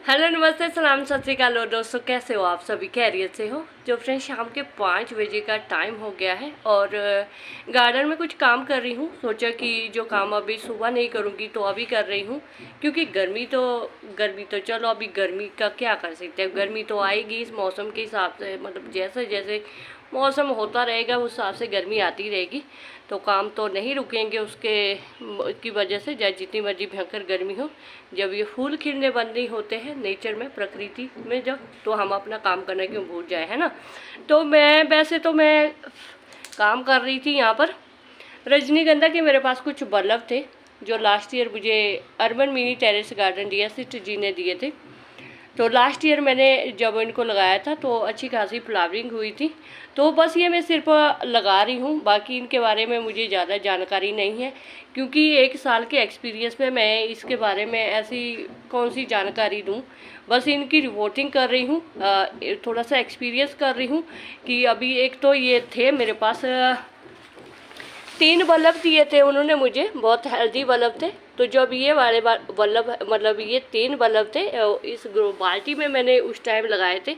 Hello, नमस्ते, सलाम, सत श्री अकाल। और दोस्तों, कैसे हो आप सभी? खैरियत से हो? जो फ्रेंड्स, शाम के 5 बजे का टाइम हो गया है और गार्डन में कुछ काम कर रही हूँ। सोचा कि जो काम अभी सुबह नहीं करूँगी तो अभी कर रही हूँ, क्योंकि गर्मी तो चलो, अभी गर्मी का क्या कर सकते हैं। गर्मी तो आएगी इस मौसम के हिसाब से, मतलब जैसे जैसे मौसम होता रहेगा उस हिसाब से गर्मी आती रहेगी। तो काम तो नहीं रुकेंगे की वजह से, चाहे जितनी मर्जी भयंकर गर्मी हो। जब ये फूल खिलने बंद नहीं होते हैं नेचर में, प्रकृति में, जब तो हम अपना काम करना क्यों भूल जाए, है ना। तो मैं काम कर रही थी यहाँ पर। रजनीगंधा के मेरे पास कुछ बल्ब थे जो लास्ट ईयर मुझे urban mini terrace garden DSC ji ने दिए थे। तो लास्ट ईयर मैंने जब इनको लगाया था तो अच्छी खासी फ्लावरिंग हुई थी। तो बस ये मैं सिर्फ लगा रही हूँ, बाकी इनके बारे में मुझे ज़्यादा जानकारी नहीं है, क्योंकि 1 साल के एक्सपीरियंस में मैं इसके बारे में ऐसी कौन सी जानकारी दूँ। बस इनकी रिपोर्टिंग कर रही हूँ, थोड़ा सा एक्सपीरियंस कर रही हूँ कि अभी एक तो ये थे मेरे पास 3 बल्ब दिए थे उन्होंने मुझे, बहुत हेल्दी बल्ब थे। तो जब ये वाले बल्ब, मतलब ये 3 बल्ब थे, इस बाल्टी में मैंने उस टाइम लगाए थे।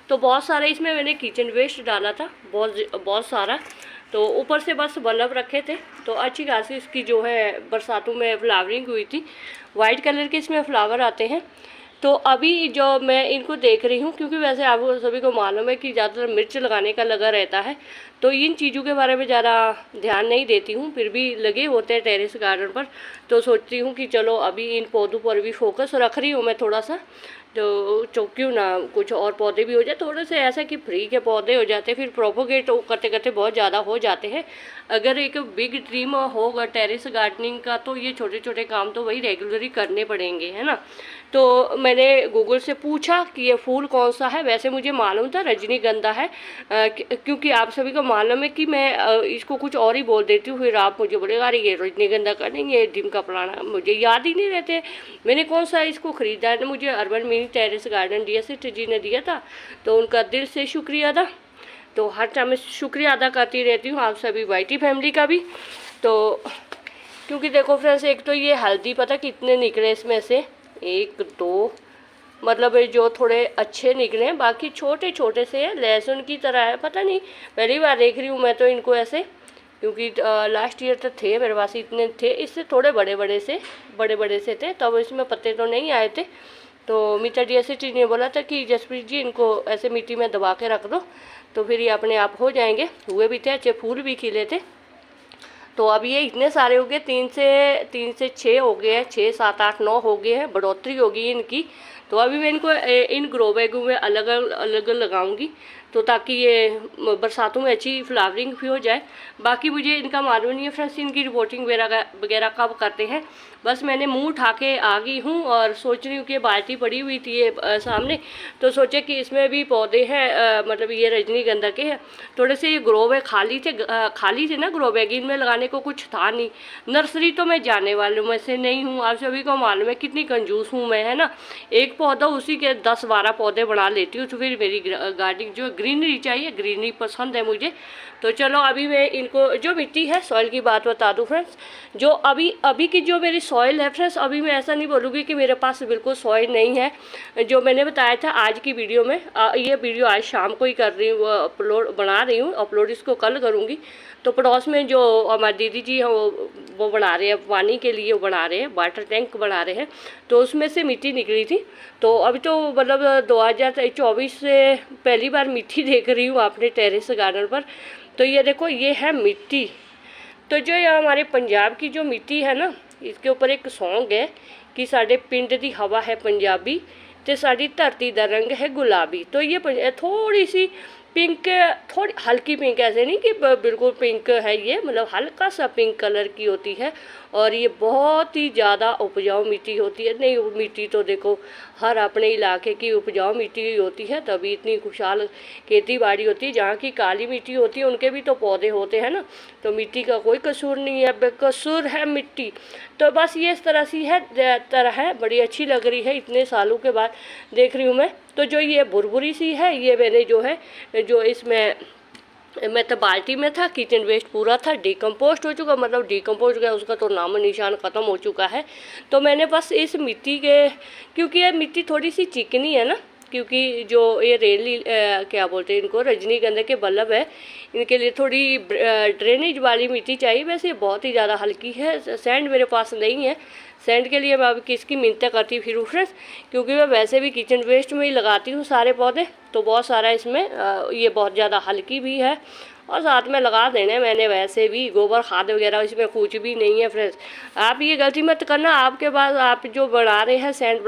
तो बहुत सारे इसमें मैंने किचन वेस्ट डाला था, बहुत सारा। तो ऊपर से बस बल्ब रखे थे। तो अच्छी खासी इसकी जो है बरसातों में फ्लावरिंग हुई थी। वाइट कलर के इसमें फ्लावर आते हैं। तो अभी जो मैं इनको देख रही हूँ, क्योंकि वैसे आप सभी को मालूम है कि ज़्यादातर मिर्च लगाने का लगा रहता है, तो इन चीज़ों के बारे में ज़्यादा ध्यान नहीं देती हूँ। फिर भी लगे होते हैं टेरेस गार्डन पर, तो सोचती हूँ कि चलो अभी इन पौधों पर भी फोकस रख रही हूँ मैं थोड़ा सा। तो क्यों ना कुछ और पौधे भी हो जाए, थोड़े से ऐसे कि फ्री के पौधे हो जाते, फिर प्रोपोगेट करते करते बहुत ज़्यादा हो जाते हैं। अगर एक बिग ड्रीम होगा टेरेस गार्डनिंग का, तो ये छोटे छोटे काम तो वही रेगुलरली करने पड़ेंगे, है ना। तो मैंने गूगल से पूछा कि ये फूल कौन सा है। वैसे मुझे मालूम था रजनीगंधा है, क्योंकि आप सभी को मालूम है कि मैं इसको कुछ और ही बोल देती हूँ, फिर आप मुझे बोलेगा अरे ये रजनीगंधा का नहीं, ये डिम का फलाना, मुझे याद ही नहीं रहते मैंने कौन सा इसको ख़रीदा है। मुझे urban mini terrace garden DSC ji ने दिया था, तो उनका दिल से शुक्रिया था। तो हर टाइम मैं शुक्रिया अदा करती रहती हूँ, आप सभी वाईटी फैमिली का भी। तो क्योंकि देखो फ्रेंड्स, एक तो ये हल्दी पता कितने निकले इसमें से, 1 2, मतलब ये जो थोड़े अच्छे निकले हैं, बाकी छोटे छोटे से हैं, लहसुन की तरह है। पता नहीं, पहली बार देख रही हूँ मैं तो इनको ऐसे, क्योंकि लास्ट ईयर तो थे मेरे पास, इतने थे, इससे थोड़े बड़े बड़े से थे, तब इसमें पत्ते तो नहीं आए थे। तो मिस्टर डीएससी जी ने बोला था कि जसप्रीत जी इनको ऐसे मिट्टी में दबा के रख दो, तो फिर ये अपने आप हो जाएंगे। हुए भी थे, अच्छे फूल भी खिले थे। तो अब ये इतने सारे हो गए, 3 से 6 हो गए हैं, 6 7 8 9 हो गए हैं, बढ़ोतरी होगी इनकी। तो अभी मैं इनको इन ग्रो बैगों में अलग अलग लगाऊंगी, तो ताकि ये बरसातों में अच्छी फ्लावरिंग भी हो जाए। बाकी मुझे इनका मालूम नहीं है फ्रेंड्स, इनकी रिपोर्टिंग वगैरह कब करते हैं। बस मैंने मुंह उठा के आ गई हूँ और सोच रही हूँ कि बाल्टी पड़ी हुई थी ये सामने, तो सोचे कि इसमें भी पौधे हैं, मतलब ये रजनीगंधा के हैं। थोड़े से ये ग्रो बैग खाली थे ना ग्रो बैग, इनमें लगाने को कुछ था नहीं। नर्सरी तो मैं जाने वालों में से नहीं हूँ, आप सभी को मालूम है कितनी कंजूस हूँ मैं, है ना। एक पौधा उसी के 10 12 पौधे बना लेती हूँ। तो फिर मेरी गार्डनिंग जो ग्रीनरी चाहिए, ग्रीनरी पसंद है मुझे। तो चलो अभी मैं इनको जो मिट्टी है, सॉइल की बात बता दूँ फ्रेंड्स, जो अभी की जो मेरी सॉइल है फ्रेंड्स, अभी मैं ऐसा नहीं बोलूँगी कि मेरे पास बिल्कुल सॉइल नहीं है। जो मैंने बताया था आज की वीडियो में, ये वीडियो आज शाम को ही कर रही हूँ, बना रही हूँ, अपलोड इसको कल करूँगी। तो पड़ोस में जो हमारी दीदी जी हैं वो बना रहे हैं, पानी के लिए वो बना रहे हैं, वाटर टैंक बना रहे हैं। तो उसमें से मिट्टी निकली थी। तो अभी तो मतलब 2024 से पहली बार मिट्टी देख रही हूँ अपने टेरेस गार्डन पर। तो ये देखो, ये है मिट्टी। तो जो ये हमारे पंजाब की जो मिट्टी है ना, इसके ऊपर एक सॉन्ग है कि साढ़े पिंड दी हवा है पंजाबी, ते साड़ी धरती दा रंग है गुलाबी। तो ये थोड़ी सी पिंक, थोड़ी हल्की पिंक, ऐसे नहीं कि बिल्कुल पिंक है ये, मतलब हल्का सा पिंक कलर की होती है। और ये बहुत ही ज़्यादा उपजाऊ मिट्टी होती है। नहीं, मिट्टी तो देखो हर अपने इलाके की उपजाऊ मिट्टी ही होती है, तभी इतनी खुशहाल खेती बाड़ी होती है। जहाँ की काली मिट्टी होती है उनके भी तो पौधे होते हैं ना। तो मिट्टी का कोई कसूर नहीं है, बेकसूर है मिट्टी। तो बस ये इस तरह है, बड़ी अच्छी लग रही है, इतने सालों के बाद देख रही हूँ मैं। तो जो ये बुरबुरी सी है, ये मैंने जो है, जो इसमें मैं तो बाल्टी में था, किचन वेस्ट पूरा था, डिकम्पोस्ट हो चुका, मतलब डिकम्पोस्ट गया, उसका तो नामो निशान ख़त्म हो चुका है। तो मैंने बस इस मिट्टी के, क्योंकि ये मिट्टी थोड़ी सी चिकनी है ना, क्योंकि जो ये रेली क्या बोलते हैं इनको, रजनीगंधा के बल्ब है, इनके लिए थोड़ी ड्रेनेज वाली मिट्टी चाहिए। वैसे ये बहुत ही ज़्यादा हल्की है, सैंड मेरे पास नहीं है। सैंड के लिए मैं अभी किसकी मिन्नतें करती फिरूँ फ्रेंड्स, क्योंकि मैं वैसे भी किचन वेस्ट में ही लगाती हूँ सारे पौधे, तो बहुत सारा इसमें ये बहुत ज़्यादा हल्की भी है। और साथ में लगा देने मैंने वैसे भी गोबर खाद वगैरह, इसमें कुछ भी नहीं है फ्रेंड्स। आप ये गलती मत करना, आपके पास आप जो बना रहे हैं सैंड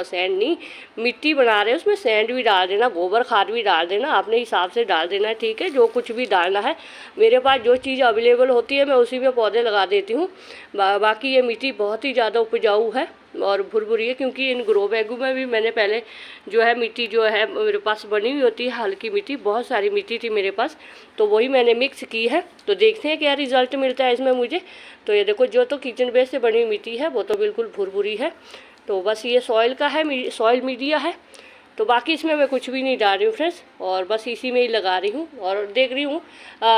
सैंड नहीं, मिट्टी बना रहे हैं, उसमें सैंड भी डाल देना, गोबर खाद भी डाल देना, अपने हिसाब से डाल देना, ठीक है, जो कुछ भी डालना है। मेरे पास जो चीज़ अवेलेबल होती है मैं उसी में पौधे लगा देती हूँ। बाकी ये मिट्टी बहुत ही ज़्यादा उपजाऊ है और भुरभुरी है, क्योंकि इन ग्रो बैगों में भी मैंने पहले जो है मिट्टी जो है मेरे पास बनी हुई होती है, हल्की मिट्टी, बहुत सारी मिट्टी थी मेरे पास, तो वही मैंने मिक्स की है। तो देखते हैं क्या रिज़ल्ट मिलता है इसमें मुझे। तो ये देखो, जो तो किचन वेस्ट से बनी हुई मिट्टी है वो तो बिल्कुल भुरभुरी है। तो बस ये सॉइल का है, सॉइल मीडिया है। तो बाकी इसमें मैं कुछ भी नहीं डाल रही हूँ फ्रेंड्स, और बस इसी में ही लगा रही हूँ और देख रही हूँ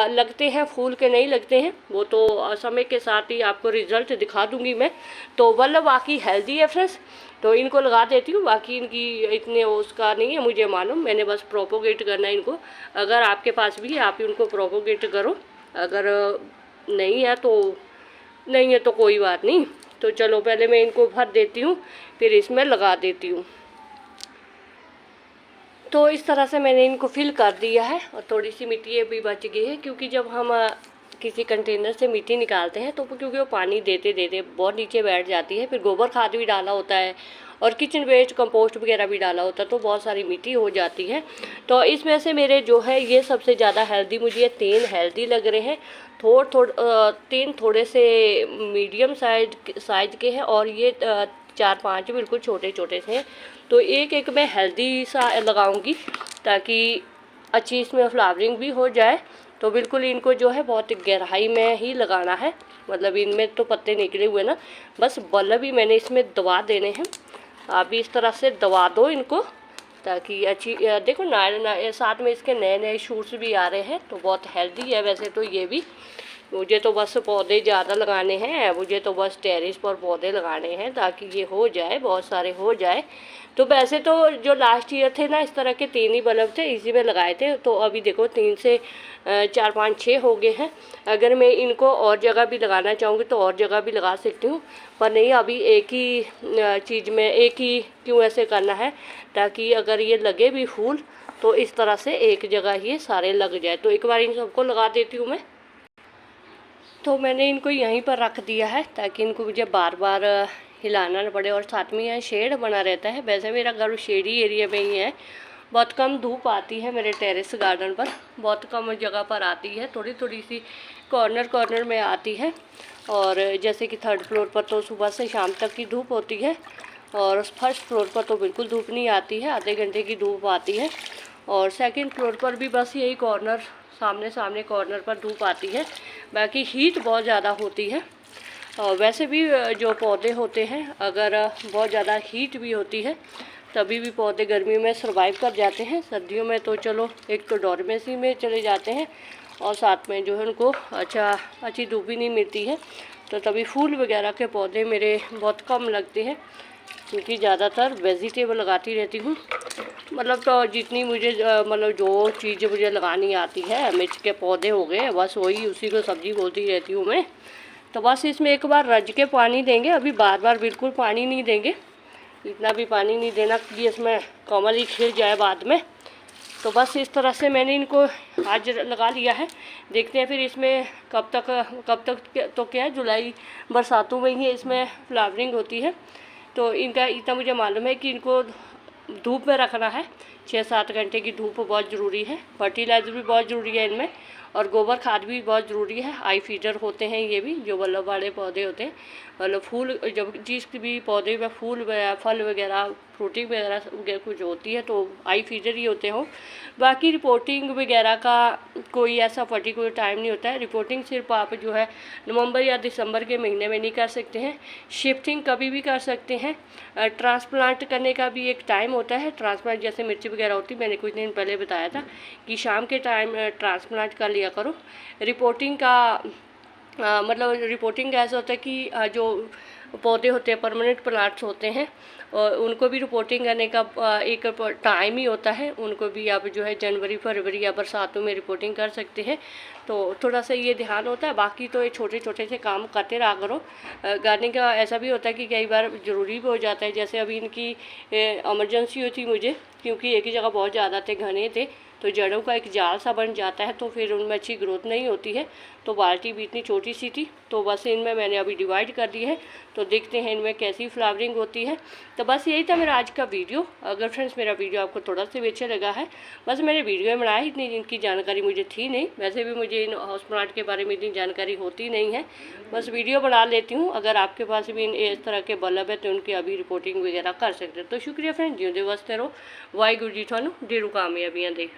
लगते हैं फूल के नहीं लगते हैं, वो तो समय के साथ ही आपको रिज़ल्ट दिखा दूँगी मैं। तो बल्ब बाकी हेल्दी है फ्रेंड्स, तो इनको लगा देती हूँ। बाकी इनकी इतने उसका नहीं है मुझे मालूम, मैंने बस प्रोपोगेट करना है इनको। अगर आपके पास भी है आप उनको प्रोपोगेट करो, अगर नहीं है तो नहीं है तो कोई बात नहीं। तो चलो पहले मैं इनको भर देती हूँ, फिर इसमें लगा देती हूँ। तो इस तरह से मैंने इनको फिल कर दिया है, और थोड़ी सी मिट्टी भी बच गई है, क्योंकि जब हम किसी कंटेनर से मिट्टी निकालते हैं तो क्योंकि वो पानी देते देते बहुत नीचे बैठ जाती है, फिर गोबर खाद भी डाला होता है और किचन वेस्ट कंपोस्ट वगैरह भी डाला होता है, तो बहुत सारी मिट्टी हो जाती है। तो इसमें से मेरे जो है ये सबसे ज़्यादा हेल्दी, मुझे ये 3 हेल्दी लग रहे हैं। 3 थोड़े से मीडियम साइज के हैं, और ये 4-5 बिल्कुल छोटे छोटे से हैं। तो एक एक मैं हेल्दी सा लगाऊंगी, ताकि अच्छी इसमें फ्लावरिंग भी हो जाए। तो बिल्कुल इनको जो है बहुत गहराई में ही लगाना है, मतलब इनमें तो पत्ते निकले हुए ना, बस बल्ब ही मैंने इसमें दबा देने हैं। आप भी इस तरह से दबा दो इनको, ताकि अच्छी देखो साथ में इसके नए नए शूट्स भी आ रहे हैं, तो बहुत हेल्दी है वैसे तो ये भी। मुझे तो बस पौधे ज़्यादा लगाने हैं, मुझे तो बस टेरेस पर पौधे लगाने हैं ताकि ये हो जाए, बहुत सारे हो जाए। तो वैसे तो जो लास्ट ईयर थे ना, इस तरह के 3 ही बल्ब थे, इसी में लगाए थे। तो अभी देखो 3 से 4, 5, 6 हो गए हैं। अगर मैं इनको और जगह भी लगाना चाहूँगी तो और जगह भी लगा सकती हूँ, पर नहीं, अभी एक ही चीज़ में एक ही क्यों ऐसे करना है, ताकि अगर ये लगे भी फूल तो इस तरह से एक जगह ये सारे लग जाए। तो एक बार इन सबको लगा देती हूँ मैं। तो मैंने इनको यहीं पर रख दिया है, ताकि इनको मुझे बार बार हिलाना न पड़े, और साथ में यहाँ शेड बना रहता है। वैसे मेरा घर शेडी एरिया में ही है, बहुत कम धूप आती है मेरे टेरेस गार्डन पर, बहुत कम जगह पर आती है, थोड़ी थोड़ी सी कॉर्नर में आती है। और जैसे कि 3rd फ्लोर पर तो सुबह से शाम तक की धूप होती है, और 1st फ्लोर पर तो बिल्कुल धूप नहीं आती है, आधे घंटे की धूप आती है। और 2nd फ्लोर पर भी बस यही सामने कॉर्नर पर धूप आती है। बाकी हीट बहुत ज़्यादा होती है। वैसे भी जो पौधे होते हैं, अगर बहुत ज़्यादा हीट भी होती है तभी भी पौधे गर्मी में सर्वाइव कर जाते हैं। सर्दियों में तो चलो एक तो डॉर्मेंसी में चले जाते हैं, और साथ में जो है उनको अच्छी धूप भी नहीं मिलती है, तो तभी फूल वगैरह के पौधे मेरे बहुत कम लगते हैं, क्योंकि ज़्यादातर वेजिटेबल लगाती रहती हूँ। मतलब तो जितनी मुझे मतलब जो चीज़ें मुझे लगानी आती है, मिर्च के पौधे हो गए, बस वही उसी को सब्ज़ी बोलती रहती हूँ मैं। तो बस इसमें एक बार रज के पानी देंगे, अभी बार बार बिल्कुल पानी नहीं देंगे, इतना भी पानी नहीं देना कि इसमें कमल ही खिल जाए बाद में। तो बस इस तरह से मैंने इनको आज लगा लिया है। देखते हैं फिर इसमें कब तक तो क्या है, जुलाई बरसातों में ही इसमें फ्लावरिंग होती है। तो इनका इतना मुझे मालूम है कि इनको धूप में रखना है, 6-7 घंटे की धूप बहुत ज़रूरी है। फर्टिलाइज़र भी बहुत ज़रूरी है इनमें, और गोबर खाद भी बहुत ज़रूरी है। आई फीडर होते हैं ये भी, जो बल्लभ वाले पौधे होते हैं। मतलब फूल, जब जिस भी पौधे में फूल फल वगैरह फ्रूटिंग वगैरह कुछ होती है तो आई फीडर ही होते हो। बाकी रिपोर्टिंग वगैरह का कोई ऐसा पर्टिकुलर टाइम नहीं होता है। रिपोर्टिंग सिर्फ आप जो है नवंबर या दिसंबर के महीने में नहीं कर सकते हैं, शिफ्टिंग कभी भी कर सकते हैं। ट्रांसप्लांट करने का भी एक टाइम होता है। ट्रांसप्लांट जैसे मिर्ची वगैरह होती, मैंने कुछ दिन पहले बताया था कि शाम के टाइम ट्रांसप्लांट कर लिया करो। रिपोर्टिंग का मतलब रिपोर्टिंग ऐसा होता है कि जो पौधे होते हैं परमानेंट प्लांट्स होते हैं और उनको भी रिपोर्टिंग करने का एक टाइम ही होता है। उनको भी आप जो है जनवरी फरवरी या बरसातों में रिपोर्टिंग कर सकते हैं। तो थोड़ा सा ये ध्यान होता है। बाकी तो ये छोटे छोटे से काम करते रहा करो। गार्डनिंग का ऐसा भी होता है कि कई बार ज़रूरी भी हो जाता है। जैसे अभी इनकी इमरजेंसी हुई थी मुझे, क्योंकि एक ही जगह बहुत ज़्यादा थे, घने थे, तो जड़ों का एक जाल सा बन जाता है, तो फिर उनमें अच्छी ग्रोथ नहीं होती है। तो बाल्टी भी इतनी छोटी सी थी, तो बस इनमें मैंने अभी डिवाइड कर दी है। तो देखते हैं इनमें कैसी फ्लावरिंग होती है। तो बस यही था मेरा आज का वीडियो। अगर फ्रेंड्स मेरा वीडियो आपको थोड़ा सा भी अच्छा लगा है, बस मैंने वीडियो में बनाया, इतनी इनकी जानकारी मुझे थी नहीं। वैसे भी मुझे इन हाउस प्लांट के बारे में इतनी जानकारी होती नहीं है, बस वीडियो बना लेती हूँ। अगर आपके पास भी इस तरह के बल्ब है तो उनकी अभी रिपोर्टिंग वगैरह कर सकते हो। तो शुक्रिया फ्रेंड्स, जिंदे वसते रहो। वाहिगुरू जी थानू ढेरों कामयाबियां दे।